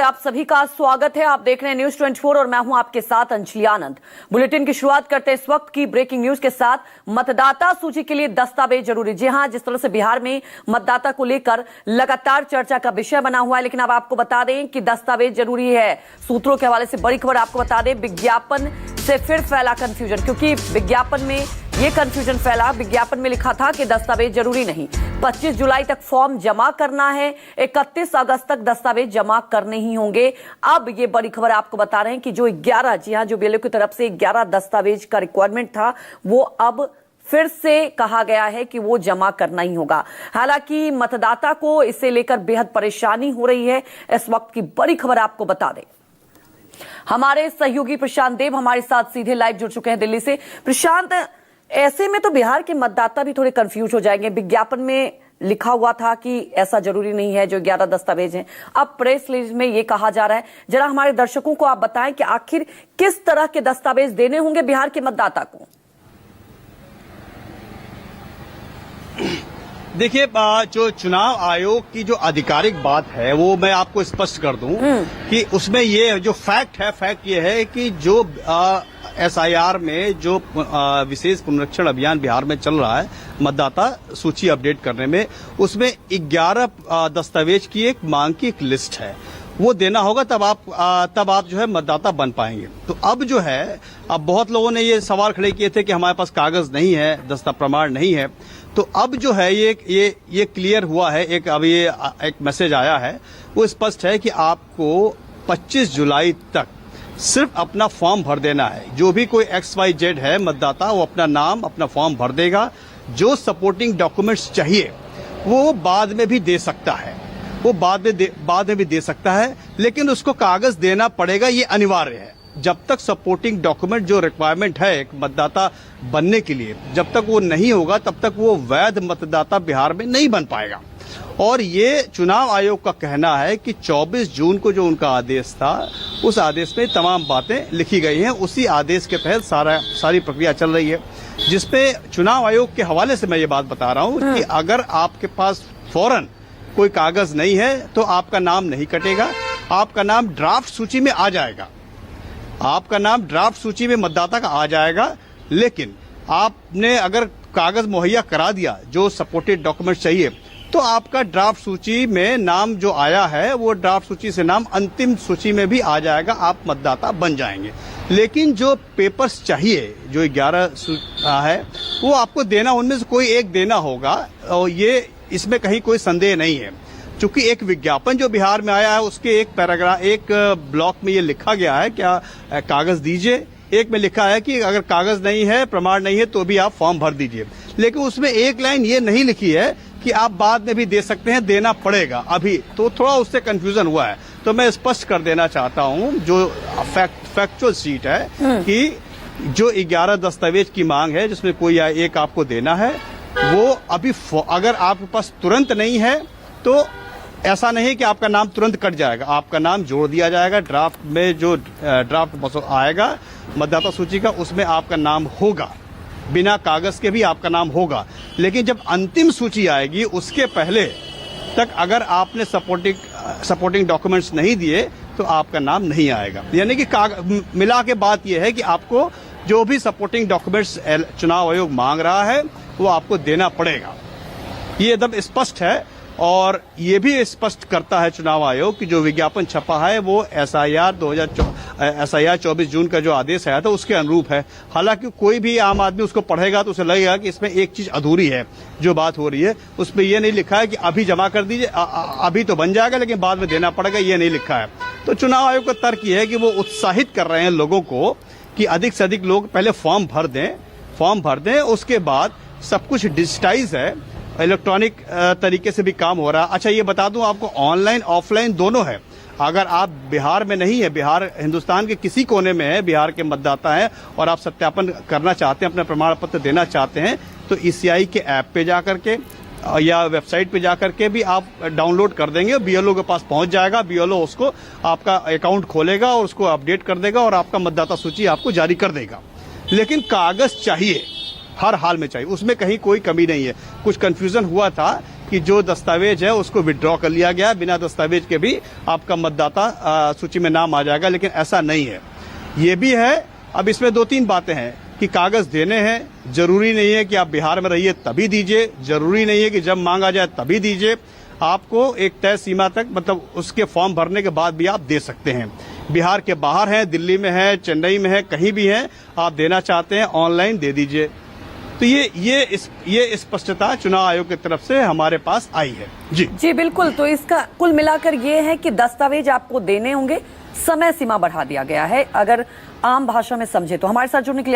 आप सभी का स्वागत है। आप देख रहे हैं न्यूज 24 और मैं हूं आपके साथ अंजलि आनंद। बुलेटिन की शुरुआत करते हैं इस वक्त की ब्रेकिंग न्यूज के साथ। मतदाता सूची के लिए दस्तावेज जरूरी। जी हां, जिस तरह से बिहार में मतदाता को लेकर लगातार चर्चा का विषय बना हुआ है, लेकिन अब आपको बता दें कि दस्तावेज जरूरी है। सूत्रों के हवाले से बड़ी खबर आपको बता दें, विज्ञापन से फिर फैला कंफ्यूजन, क्योंकि विज्ञापन में ये कंफ्यूजन फैला। विज्ञापन में लिखा था कि दस्तावेज जरूरी नहीं, 25 जुलाई तक फॉर्म जमा करना है, 31 अगस्त तक दस्तावेज जमा करने ही होंगे। अब ये बड़ी खबर आपको बता रहे हैं कि जो 11, जी हां, जो बीएलओ की तरफ से 11 दस्तावेज का रिक्वायरमेंट था, वो अब फिर से कहा गया है कि वो जमा करना ही होगा। हालांकि मतदाता को इसे लेकर बेहद परेशानी हो रही है। इस वक्त की बड़ी खबर आपको बता दें, हमारे सहयोगी प्रशांत देव हमारे साथ सीधे लाइव जुड़ चुके हैं दिल्ली से। प्रशांत, ऐसे में तो बिहार के मतदाता भी थोड़े कंफ्यूज हो जाएंगे। विज्ञापन में लिखा हुआ था कि ऐसा जरूरी नहीं है जो 11 दस्तावेज हैं, अब प्रेस रिलीज में ये कहा जा रहा है। जरा हमारे दर्शकों को आप बताएं कि आखिर किस तरह के दस्तावेज देने होंगे बिहार के मतदाता को। देखिए, जो चुनाव आयोग की जो आधिकारिक बात है वो मैं आपको स्पष्ट कर दूं कि उसमें ये जो फैक्ट ये है कि जो एसआईआर में जो विशेष पुनरीक्षण अभियान बिहार में चल रहा है मतदाता सूची अपडेट करने में, उसमें 11 दस्तावेज की एक मांग की एक लिस्ट है, वो देना होगा, तब आप जो है मतदाता बन पाएंगे। तो अब जो है, अब बहुत लोगों ने ये सवाल खड़े किए थे कि हमारे पास कागज नहीं है, दस्ता प्रमाण नहीं है। तो अब जो है ये क्लियर हुआ है, अब ये एक मैसेज आया है, वो स्पष्ट है कि आपको 25 जुलाई तक सिर्फ अपना फॉर्म भर देना है। जो भी कोई XYZ है मतदाता, वो अपना नाम, अपना फॉर्म भर देगा। जो सपोर्टिंग डॉक्यूमेंट्स चाहिए वो बाद में भी दे सकता है, वो बाद में भी दे सकता है, लेकिन उसको कागज देना पड़ेगा, ये अनिवार्य है। जब तक सपोर्टिंग डॉक्यूमेंट जो रिक्वायरमेंट है एक मतदाता बनने के लिए, जब तक वो नहीं होगा तब तक वो वैध मतदाता बिहार में नहीं बन पाएगा। और ये चुनाव आयोग का कहना है कि 24 जून को जो उनका आदेश था, उस आदेश में तमाम बातें लिखी गई हैं। उसी आदेश के तहत सारी प्रक्रिया चल रही है, जिसपे चुनाव आयोग के हवाले से मैं ये बात बता रहा हूं कि अगर आपके पास फौरन कोई कागज नहीं है तो आपका नाम नहीं कटेगा, आपका नाम ड्राफ्ट सूची में आ जाएगा, आपका नाम ड्राफ्ट सूची में मतदाता का आ जाएगा। लेकिन आपने अगर कागज मुहैया करा दिया, जो सपोर्टेड डॉक्यूमेंट चाहिए, तो आपका ड्राफ्ट सूची में नाम जो आया है, वो ड्राफ्ट सूची से नाम अंतिम सूची में भी आ जाएगा, आप मतदाता बन जाएंगे। लेकिन जो पेपर्स चाहिए, जो 11 है, वो आपको देना, उनमें से कोई एक देना होगा, और ये इसमें कहीं कोई संदेह नहीं है। चूंकि एक विज्ञापन जो बिहार में आया है, उसके एक पैराग्राफ, एक ब्लॉक में ये लिखा गया है क्या कागज दीजिए, एक में लिखा है कि अगर कागज नहीं है, प्रमाण नहीं है, तो भी आप फॉर्म भर दीजिए। लेकिन उसमें एक लाइन ये नहीं लिखी है कि आप बाद में भी दे सकते हैं, देना पड़ेगा अभी। तो थोड़ा उससे कंफ्यूजन हुआ है। तो मैं स्पष्ट कर देना चाहता हूं, जो फैक्चुअल शीट है कि जो 11 दस्तावेज की मांग है, जिसमें कोई एक आपको देना है, वो अभी अगर आपके पास तुरंत नहीं है तो ऐसा नहीं कि आपका नाम तुरंत कट जाएगा, आपका नाम जोड़ दिया जाएगा ड्राफ्ट में। जो ड्राफ्ट आएगा मतदाता सूची का, उसमें आपका नाम होगा, बिना कागज के भी आपका नाम होगा। लेकिन जब अंतिम सूची आएगी, उसके पहले तक अगर आपने सपोर्टिंग डॉक्यूमेंट्स नहीं दिए तो आपका नाम नहीं आएगा। यानी कि मिला के बात यह है कि आपको जो भी सपोर्टिंग डॉक्यूमेंट्स चुनाव आयोग मांग रहा है, वो आपको देना पड़ेगा। ये एकदम स्पष्ट है। और ये भी स्पष्ट करता है चुनाव आयोग कि जो विज्ञापन छपा है वो एसआईआर 24 जून का जो आदेश आया था उसके अनुरूप है। हालांकि कोई भी आम आदमी उसको पढ़ेगा तो उसे लगेगा कि इसमें एक चीज अधूरी है जो बात हो रही है। उसमें ये नहीं लिखा है कि अभी जमा कर दीजिए, अभी तो बन जाएगा लेकिन बाद में देना पड़ेगा, ये नहीं लिखा है। तो चुनाव आयोग का तर्क ये है कि वो उत्साहित कर रहे हैं लोगों को कि अधिक से अधिक लोग पहले फॉर्म भर दें, उसके बाद सब कुछ डिजिटाइज है, इलेक्ट्रॉनिक तरीके से भी काम हो रहा है। अच्छा, ये बता दूं आपको, ऑनलाइन ऑफलाइन दोनों है। अगर आप बिहार में नहीं है, बिहार हिंदुस्तान के किसी कोने में है, बिहार के मतदाता हैं और आप सत्यापन करना चाहते हैं, अपना प्रमाण पत्र देना चाहते हैं, तो ईसीआई के ऐप पे जाकर के या वेबसाइट पे जाकर के भी आप डाउनलोड कर देंगे, बीएलओ के पास पहुंच जाएगा, बीएलओ उसको आपका अकाउंट खोलेगा और उसको अपडेट कर देगा और आपका मतदाता सूची आपको जारी कर देगा। लेकिन कागज चाहिए, हर हाल में चाहिए, उसमें कहीं कोई कमी नहीं है। कुछ कंफ्यूजन हुआ था कि जो दस्तावेज है उसको विड्रॉ कर लिया गया, बिना दस्तावेज के भी आपका मतदाता सूची में नाम आ जाएगा, लेकिन ऐसा नहीं है। ये भी है, अब इसमें 2-3 बातें हैं कि कागज देने हैं, जरूरी नहीं है कि आप बिहार में रहिए तभी दीजिए, जरूरी नहीं है कि जब मांगा जाए तभी दीजिए। आपको एक तय सीमा तक, मतलब उसके फॉर्म भरने के बाद भी आप दे सकते हैं। बिहार के बाहर हैं, दिल्ली में है, चेन्नई में है, कहीं भी हैं, आप देना चाहते हैं ऑनलाइन दे दीजिए। तो ये स्पष्टता चुनाव आयोग की तरफ से हमारे पास आई है। जी बिल्कुल। तो इसका कुल मिलाकर ये है कि दस्तावेज आपको देने होंगे, समय सीमा बढ़ा दिया गया है, अगर आम भाषा में समझे तो। हमारे साथ जुड़ने के लिए